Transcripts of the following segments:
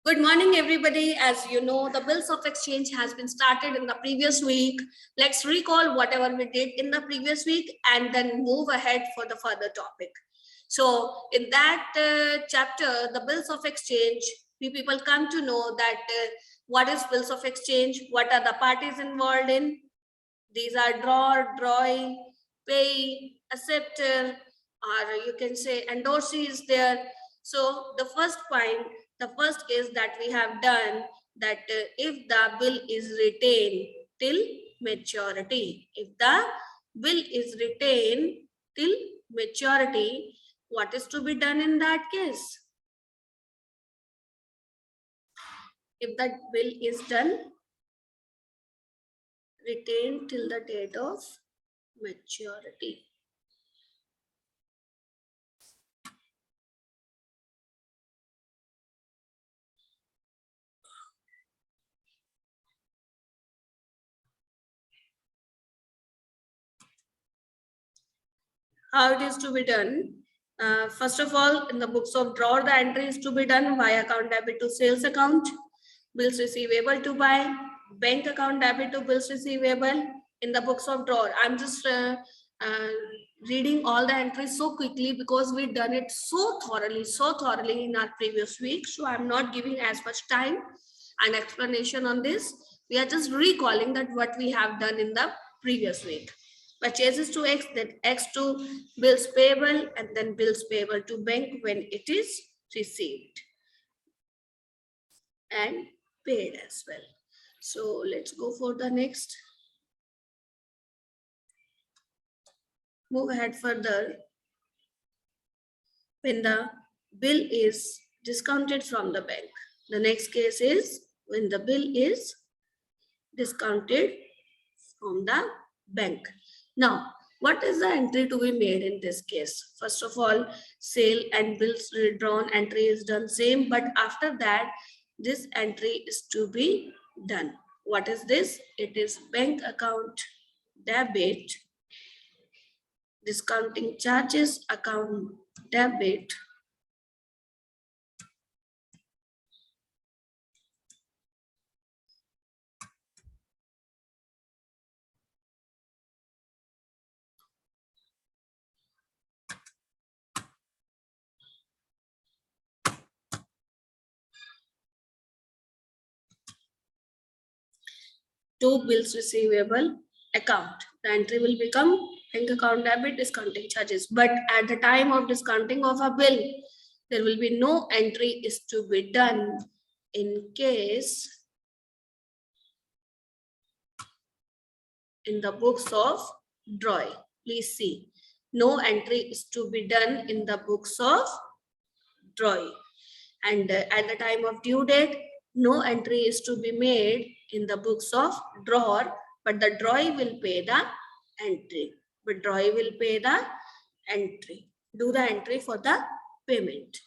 Good morning, everybody. As you know, the bills of exchange has been started in the previous week. Let's recall whatever we did in the previous week and then move ahead for the further topic. So in that chapter, the bills of exchange, we people come to know that what is bills of exchange, what are the parties involved in. These are drawer, drawing, pay, acceptor, or you can say endorsee is there. So the first point, the first is that we have done that if the bill is retained till maturity, if the bill is retained till maturity, what is to be done in that case? If that bill is done, retained till the date of maturity. How it is to be done? First of all, in the books of drawer, the entry is to be done via account debit to sales account, bills receivable to buy, bank account debit to bills receivable. In the books of drawer, I'm just reading all the entries so quickly because we done it so thoroughly in our previous week. So I'm not giving as much time and explanation on this. We are just recalling that what we have done in the previous week. Purchases to X, then X to bills payable, and then bills payable to bank when it is received and paid as well. So let's go for the next. Move ahead further. When the bill is discounted from the bank. The next case is when the bill is discounted from the bank. Now, what is the entry to be made in this case? First of all, sale and bills withdrawn entry is done same, but after that, this entry is to be done. What is this? It is bank account debit, discounting charges account debit, to bills receivable account. The entry will become bank account debit, discounting charges. But at the time of discounting of a bill, there will be no entry is to be done in case in the books of drawing. Please see, no entry is to be done in the books of drawing. And at the time of due date, no entry is to be made in the books of drawer, but the drawee will pay the entry. But drawee will pay the entry, do the entry for the payment.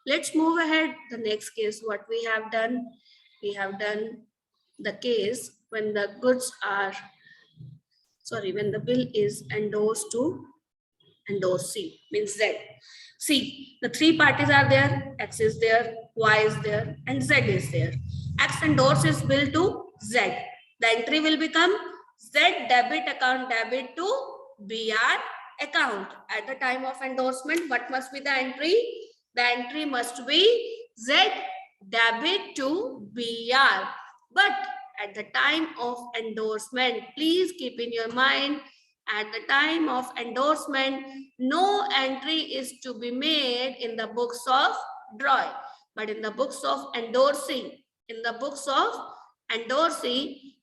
Let's move ahead. The next case, what we have done the case when the goods are, when the bill is endorsed to endorsee, means Z. See, the three parties are there, X is there, Y is there, and Z is there. X endorses bill to Z. The entry will become Z debit account debit to BR account. At the time of endorsement, what must be the entry? The entry must be Z debit to BR. But at the time of endorsement, please keep in your mind, at the time of endorsement, no entry is to be made in the books of drawing, but in the books of endorsing,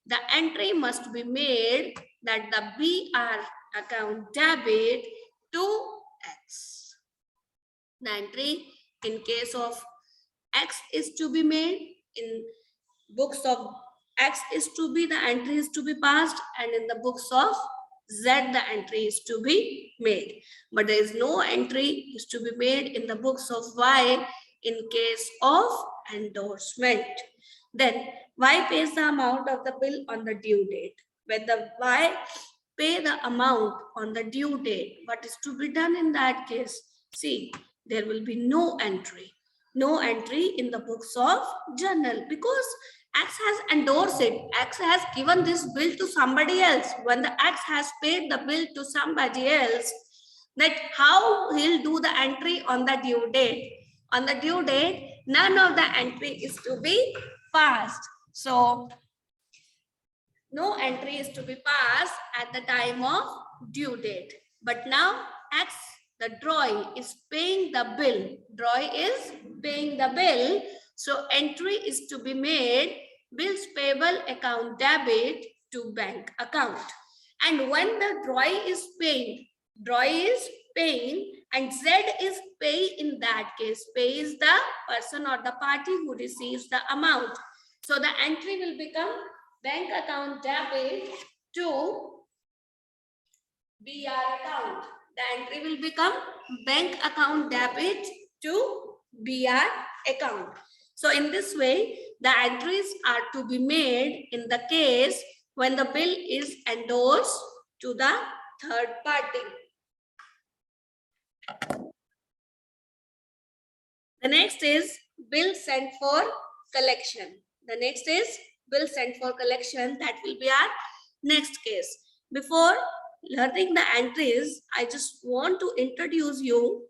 the entry must be made that the BR account debit to X. The entry in case of X is to be made, in books of X is to be, the entry is to be passed, and in the books of Z, the entry is to be made. But there is no entry is to be made in the books of Y in case of endorsement. Then Y pays the amount of the bill on the due date. When the Y pay the amount on the due date, what is to be done in that case? See, there will be no entry. no entry in the books of journal, because X has endorsed it. X has given this bill to somebody else. When the X has paid the bill to somebody else, that how he'll do the entry on the due date. On the due date, none of the entry is to be passed. So no entry is to be passed at the time of due date. But now X, the drawee, is paying the bill. Drawee is paying the bill. So entry is to be made, bills payable account debit to bank account. And when the drawee is paying and Z is pay, in that case, pay is the person or the party who receives the amount. So the entry will become bank account debit to BR account. The entry will become bank account debit to BR account. So in this way, the entries are to be made in the case when the bill is endorsed to the third party. The next is bill sent for collection. The next is bill sent for collection. That will be our next case. Before learning the entries, I just want to introduce you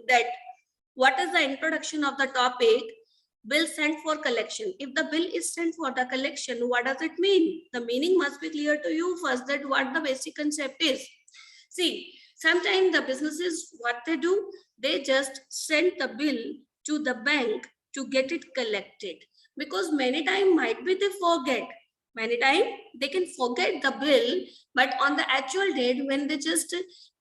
that what is the introduction of the topic bill sent for collection. If the bill is sent for the collection, what does it mean? The meaning must be clear to you first, that what the basic concept is. See, sometimes the businesses, what they do, they just send the bill to the bank to get it collected, because many times might be they forget. Many times they can forget the bill, but on the actual date when they just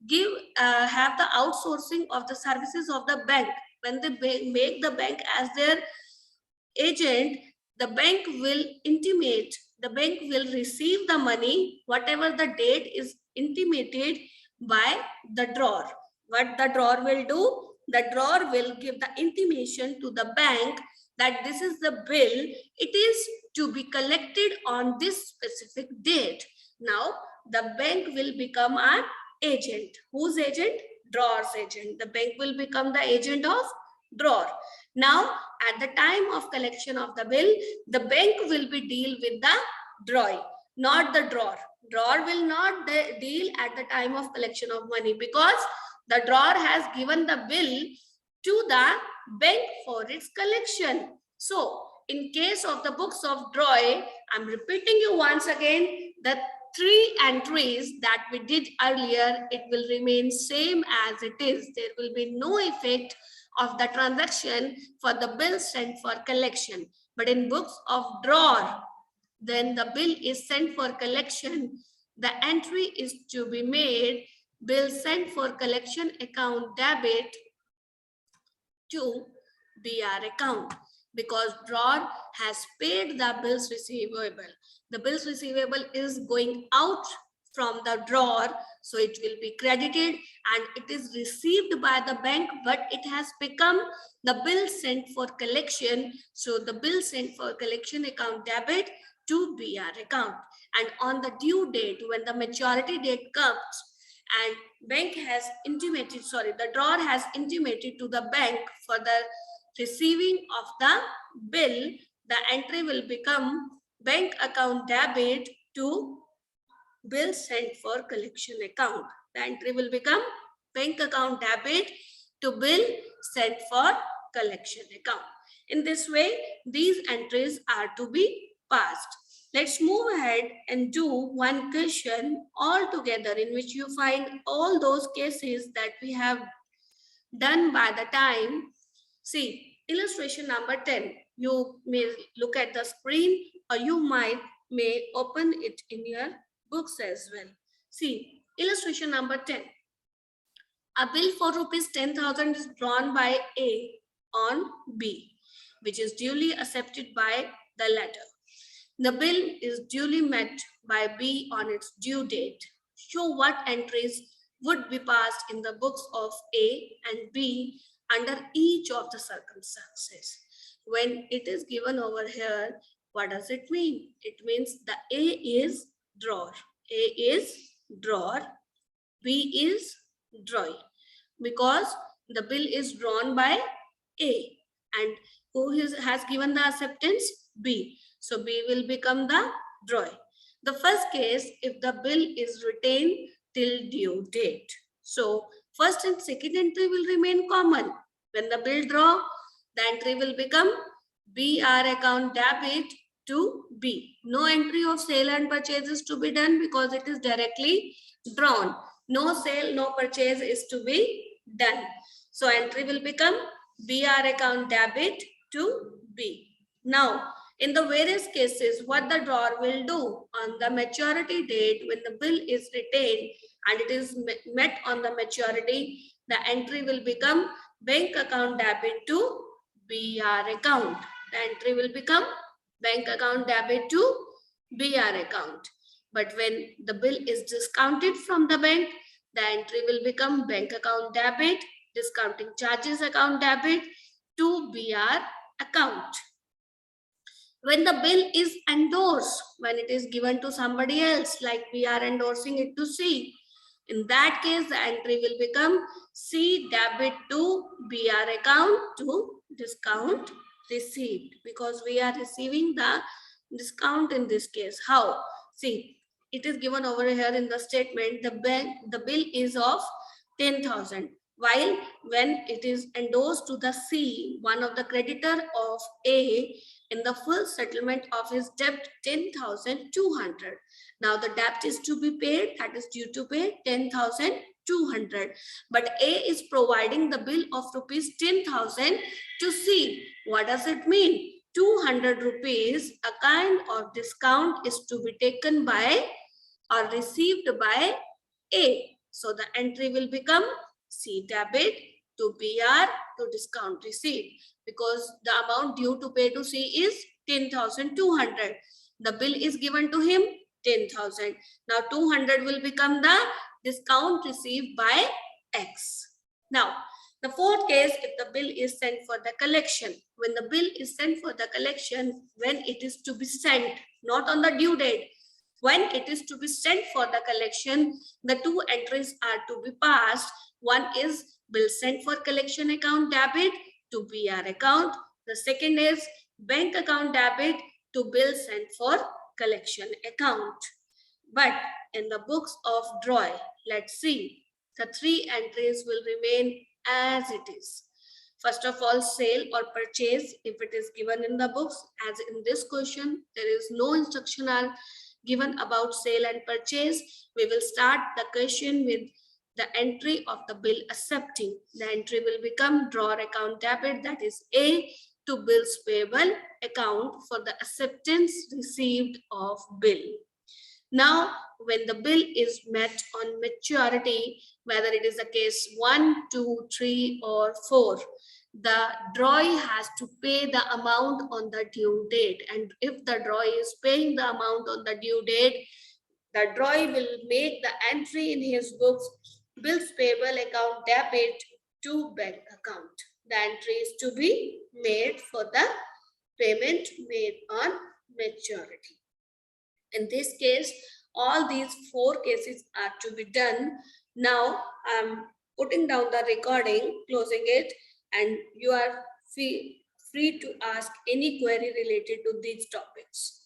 give have the outsourcing of the services of the bank, when they make the bank as their agent, the bank will intimate, the bank will receive the money whatever the date is intimated by the drawer. What the drawer will do? The drawer will give the intimation to the bank that this is the bill, it is to be collected on this specific date. Now the bank will become an agent. Whose agent? Drawer's agent. The bank will become the agent of drawer. Now at the time of collection of the bill, the bank will be deal with the drawee, not the drawer. Drawer will not deal at the time of collection of money, because the drawer has given the bill to the bank for its collection. So in case of the books of drawee, I'm repeating you once again, the three entries that we did earlier, it will remain same as it is. There will be no effect of the transaction for the bill sent for collection. But in books of drawer, then the bill is sent for collection, the entry is to be made, bill sent for collection account debit to BR account, because drawer has paid the bills receivable. The bills receivable is going out from the drawer, so it will be credited and it is received by the bank, but it has become the bill sent for collection. So the bill sent for collection account debit to BR account. And on the due date, when the maturity date comes, and bank has intimated, the drawer has intimated to the bank for the receiving of the bill, the entry will become bank account debit to bill sent for collection account. The entry will become bank account debit to bill sent for collection account. In this way, these entries are to be passed. Let's move ahead and do one question all together, in which you find all those cases that we have done by the time. See, illustration number 10. You may look at the screen, or you may open it in your books as well. See, illustration number 10. A bill for rupees 10,000 is drawn by A on B, which is duly accepted by the latter. The bill is duly met by B on its due date. Show what entries would be passed in the books of A and B under each of the circumstances. When it is given over here, what does it mean? It means the A is drawer. A is drawer. B is drawee, because the bill is drawn by A. and has given the acceptance? B. So B will become the drawee. The first case, if the bill is retained till due date. So first and second entry will remain common. When the bill draw, the entry will become BR account debit to B. No entry of sale and purchase is to be done because it is directly drawn. No sale, no purchase is to be done. So entry will become BR account debit to B. Now, in the various cases, what the drawer will do on the maturity date when the bill is retained and it is met on the maturity, the entry will become bank account debit to BR account. The entry will become bank account debit to BR account. But when the bill is discounted from the bank, the entry will become bank account debit, discounting charges account debit to BR account. When the bill is endorsed, when it is given to somebody else, like we are endorsing it to C, in that case, the entry will become C debit to BR account to discount received, because we are receiving the discount in this case. How? See, it is given over here in the statement, the bill is of 10,000. While when it is endorsed to the C, one of the creditor of A, in the full settlement of his debt 10,200. Now the debt is to be paid, that is due to pay 10,200. But A is providing the bill of rupees 10,000 to C. What does it mean? 200 rupees, a kind of discount is to be taken by or received by A. So the entry will become C debit to BR to discount received, because the amount due to pay to C is 10,200. The bill is given to him 10,000. Now 200 will become the discount received by X. Now the fourth case, if the bill is sent for the collection. When the bill is sent for the collection, when it is to be sent, not on the due date, when it is to be sent for the collection, the two entries are to be passed. One is bill sent for collection account debit to BR account. The second is bank account debit to bill sent for collection account. But in the books of drawee, let's see, the three entries will remain as it is. First of all, sale or purchase, if it is given in the books, as in this question, there is no instruction are given about sale and purchase. We will start the question with the entry of the bill accepting. The entry will become drawer account debit, that is A, to bills payable account for the acceptance received of bill. Now, when the bill is met on maturity, whether it is a case 1, 2, 3, or 4, the drawee has to pay the amount on the due date. And if the drawee is paying the amount on the due date, the drawee will make the entry in his books, bills payable account debit to bank account. The entry is to be made for the payment made on maturity. In this case, all these four cases are to be done. Now, I'm putting down the recording, closing it, and you are free to ask any query related to these topics.